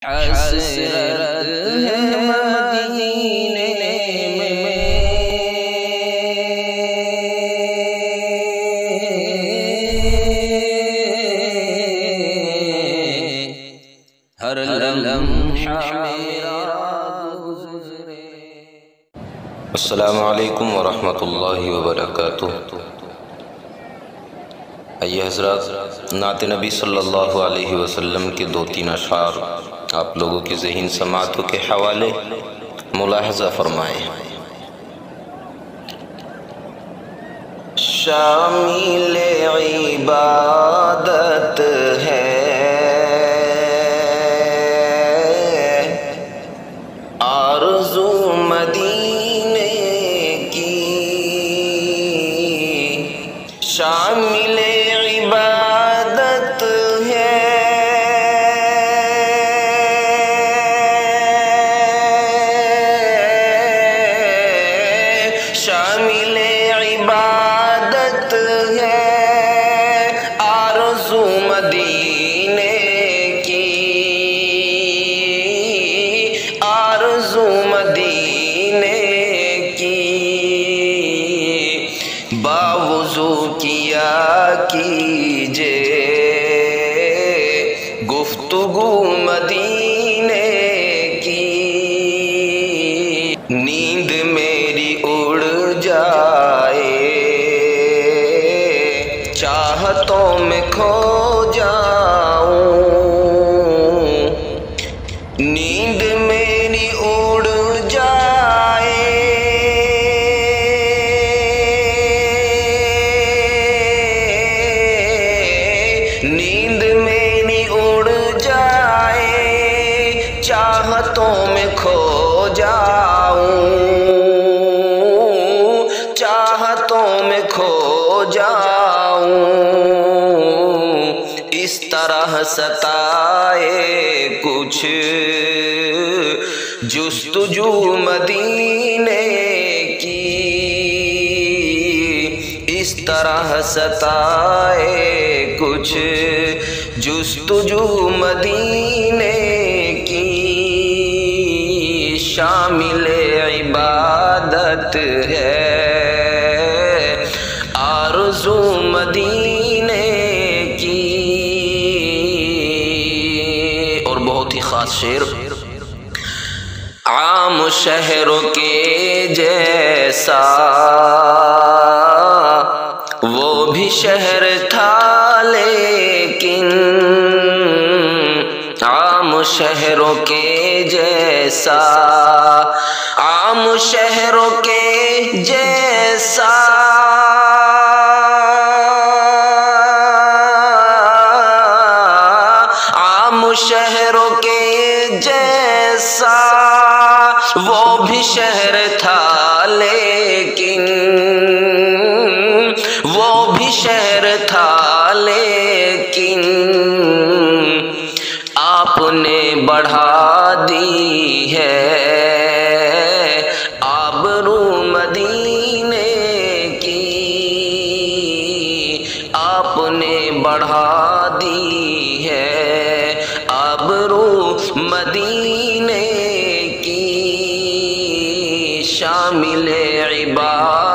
حسرت ہے مدینے میں ہر لمحہ میرا گزرے۔ السلام علیکم ورحمۃ اللہ وبرکاتہ۔ آئیے حضرات، نعت نبی صلی اللہ علیہ وسلم کے دو تین اشعار آپ لوگوں کی ذہن سماعتوں کے حوالے ملاحظہ فرمائیں۔ شامل عبادت ہے آرزو مدینے کی، شامل عبادت ہے شامل عبادت ہے آرزو مدینے کی، آرزو مدینے کی، باوضو کیا کیجے گفتگو مدینے کی، نیند میری اڑ جائے چاہتوں میں کھو جاؤں، نیند میری اڑ جائے نیند میری اڑ جائے چاہتوں میں کھو جاؤں، چاہتوں میں کھو جاؤں، اس طرح ستائے کچھ جستجو مدینے کی، اس طرح ستائے کچھ جستجو مدینے کی، شامل عبادت ہے آرزو مدینے کی۔ اور بہت ہی خاص شعر، عام شہروں کے جیسا وہ بھی شہر تھا لیکن، عام شہروں کے جیسا، عام شہروں کے جیسا، عام شہروں کے جیسا وہ بھی شہر تھا لیکن، وہ بھی شہر تھا لیکن، آپ نے بڑھا دی ہے آبرو مدینے کی، آپ نے بڑھا دی ہے آبرو مدینے کی، شامل عبادت